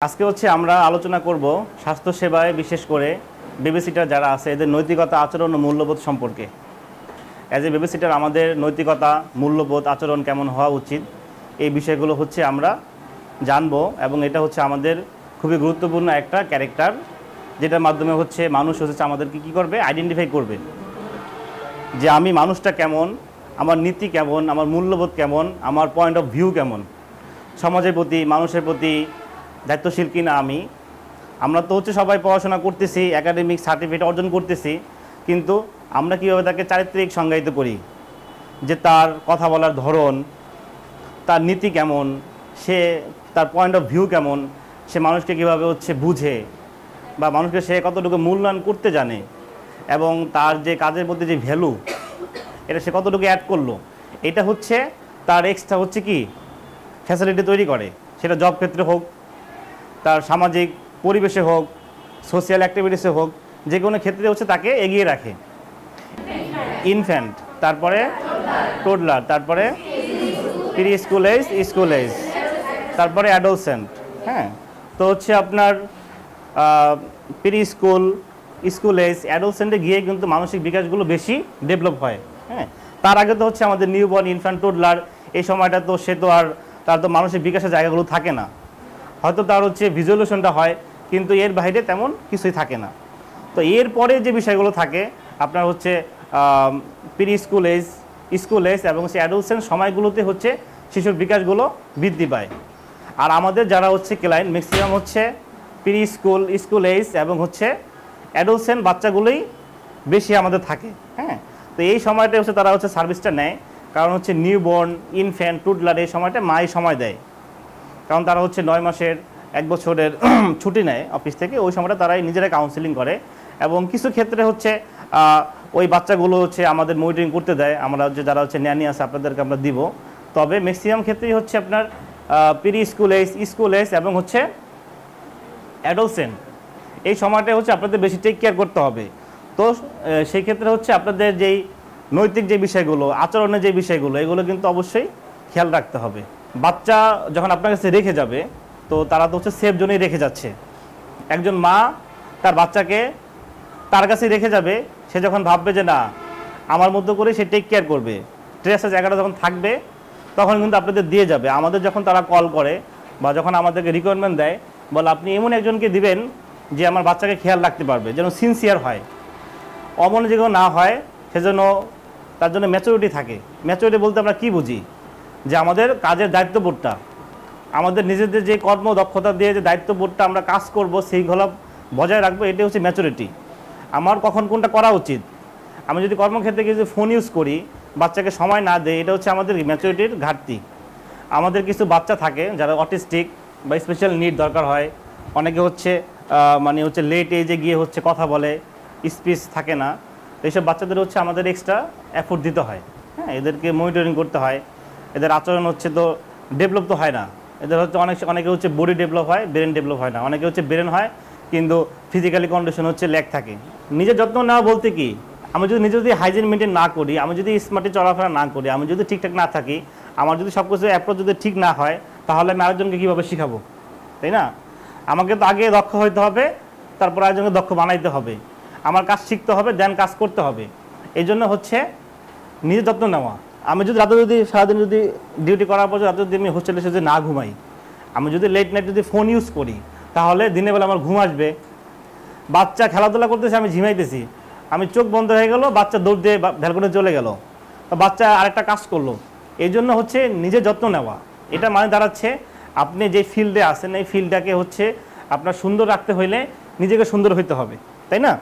আজকে আমরা আলোচনা করব স্বাস্থ্য সেবায় বিশেষ করে বেবিসিটার যারা আছে এদের নৈতিকতা আচরণ ও মূল্যবোধ সম্পর্কে। অ্যাজ এ বেবিসিটার আমাদের নৈতিকতা মূল্যবোধ আচরণ কেমন হওয়া উচিত এই বিষয়গুলো আমরা জানবো, এবং এটা আমাদের খুবই গুরুত্বপূর্ণ একটা ক্যারেক্টার, যেটার মাধ্যমে মানুষ আমাদেরকে কী করবে, আইডেন্টিফাই করবে যে আমি মানুষটা কেমন, আমার নীতি কেমন, আমার মূল্যবোধ কেমন, আমার পয়েন্ট অফ ভিউ কেমন, সমাজের প্রতি মানুষের প্রতি দায়িত্বশীল কিনা আমরা তো সবাই পড়াশোনা করতেছি, একাডেমিক সার্টিফিকেট অর্জন করতেছি, কিন্তু আমরা কীভাবে তাকে চারিত্রিক সংজ্ঞায়িত করি, যে তার কথা বলার ধরন, তার নীতি কেমন, সে তার পয়েন্ট অফ ভিউ কেমন, সে মানুষকে কীভাবে বুঝে বা মানুষকে সে কতটুকু মূল্যায়ন করতে জানে, এবং তার যে কাজের মধ্যে যে ভ্যালু এটা সে কতটুকু অ্যাড করলো, এটা তার এক্সট্রা কি ফ্যাসিলিটি তৈরি করে, সেটা জব ক্ষেত্রে হোক, তার সামাজিক পরিবেশে হোক, সোশ্যাল অ্যাক্টিভিটিসে হোক, যে কোনো ক্ষেত্রে তাকে এগিয়ে রাখে। ইনফ্যান্ট, তারপরে টোডলার, তারপরে প্রি স্কুল এজ, তারপরে অ্যাডোলসেন্ট। হ্যাঁ, তো আপনার প্রি স্কুল এজ, অ্যাডোলসেন্টে গিয়ে কিন্তু মানসিক বিকাশগুলো বেশি ডেভেলপ হয়। হ্যাঁ, তার আগে তো আমাদের নিউবর্ন, ইনফ্যান্ট, টোডলার, এই সময়টা তো সে তো আর তার তো মানসিক বিকাশের জায়গাগুলো থাকে না, হয়তো তার ভিজুয়ালেশনটা হয়, কিন্তু এর বাইরে তেমন কিছুই থাকে না। তো এরপরে যে বিষয়গুলো থাকে আপনার প্রি স্কুল এজ এবং অ্যাডোলসেন্ট সময়গুলোতে শিশুর বিকাশগুলো বৃদ্ধি পায়। আর আমাদের যারা client maximum pre school age এবং অ্যাডোলসেন্ট বাচ্চাগুলোই বেশি আমাদের থাকে। হ্যাঁ, তো এই সময়টা তারা সার্ভিসটা নেয়, কারণ নিউবর্ন, ইনফ্যান্ট, টুডলার এই সময়টা মাই সময় দেয়, কারণ তারা 9 মাসের 1 বছরের ছুটি নেয় অফিস থেকে, ওই সময়টা তারাই নিজেরাই কাউন্সিলিং করে, এবং কিছু ক্ষেত্রে ওই বাচ্চাগুলো আমাদের মনিটরিং করতে দেয়, আমরা যারা ন্যানি আছে আপনাদেরকে আমরা দিব। তবে ম্যাক্সিমাম ক্ষেত্রেই আপনার প্রি স্কুল এজ এবং অ্যাডোলসেন্ট এই সময়টা আপনাদের বেশি টেক কেয়ার করতে হবে। তো সেই ক্ষেত্রে আপনাদের যেই নৈতিক যে বিষয়গুলো, আচরণের যে বিষয়গুলো, এগুলো কিন্তু অবশ্যই খেয়াল রাখতে হবে। বাচ্চা যখন আপনার কাছে রেখে যাবে, তো তারা তো সেফ জোনেই রেখে যাচ্ছে। একজন মা তার বাচ্চাকে তার কাছে রেখে যাবে, সে যখন ভাববে যে না আমার মতো করে সে টেক কেয়ার করবে, ট্রেসের জায়গাটা যখন থাকবে, তখন কিন্তু আপনাদের দিয়ে যাবে। আমাদের যখন তারা কল করে বা যখন আমাদেরকে রিকোয়ারমেন্ট দেয়, বলে আপনি এমন একজনকে দিবেন যে আমার বাচ্চাকে খেয়াল রাখতে পারবে, যেন সিনসিয়ার হয়, অমনোযোগী না হয়, সেজন্য তার জন্য ম্যাচুরিটি থাকে। ম্যাচুরিটি বলতে আমরা কী বুঝি, যে আমাদের কাজের দায়িত্ববোধটা, আমাদের নিজেদের যে কর্মদক্ষতা দিয়ে যে দায়িত্ববোধটা আমরা কাজ করব, সেইগুলো বজায় রাখবো, এটাই ম্যাচুরিটি। আমার কখন কোনটা করা উচিত, আমি যদি কর্মক্ষেত্রে কিছু ফোন ইউজ করি, বাচ্চাকে সময় না দেয়, এটা আমাদের ম্যাচুরিটির ঘাটতি। আমাদের কিছু বাচ্চা থাকে যারা অটিস্টিক বা স্পেশাল নিড দরকার হয়, অনেকে মানে লেট এজে গিয়ে কথা বলে, স্পিচ থাকে না, এইসব বাচ্চাদের আমাদের এক্সট্রা এফোর্ট দিতে হয়। হ্যাঁ, এদেরকে মনিটরিং করতে হয়, এদের আচরণ তো ডেভেলপ তো হয় না, এদের অনেকে বডি ডেভেলপ হয়, ব্রেন ডেভেলপ হয় না, অনেকে ব্রেন হয় কিন্তু ফিজিক্যালি কন্ডিশন ল্যাক থাকে। নিজের যত্ন নেওয়া বলতে কি, আমি যদি হাইজিন মেনটেন না করি, আমি যদি স্মার্টলি চলাফেরা না করি, আমি যদি ঠিকঠাক না থাকি, আমার যদি সব কিছু অ্যাপ্রোচ যদি ঠিক না হয়, তাহলে আমি আরেকজনকে কীভাবে শেখাবো, তাই না? আমাকে তো আগে দক্ষ হইতে হবে, তারপর আরেকজনকে দক্ষ বানাইতে হবে, আমার কাজ শিখতে হবে, দেন কাজ করতে হবে। এই জন্য নিজের যত্ন নেওয়া। আমি রাতে সারাদিন ডিউটি করার পর রাতে আমি হোস্টেলে এসে না ঘুমাই, আমি লেট নাইট ফোন ইউজ করি, তাহলে দিনের বেলা আমার ঘুম আসবে। বাচ্চা খেলাধুলা করতেছে, আমি ঝিমাইতেছি, আমি চোখ বন্ধ হয়ে গেল, বাচ্চা দৌড় দিয়ে ভ্যালকনি চলে গেল, তো বাচ্চা আরেকটা কাজ করলো। এই জন্য নিজের যত্ন নেওয়া। এটা মানে দাঁড়াচ্ছে আপনি যে ফিল্ডে আছেন, এই ফিল্ডটাকে আপনার সুন্দর রাখতে হইলে নিজেকে সুন্দর হইতে হবে, তাই না?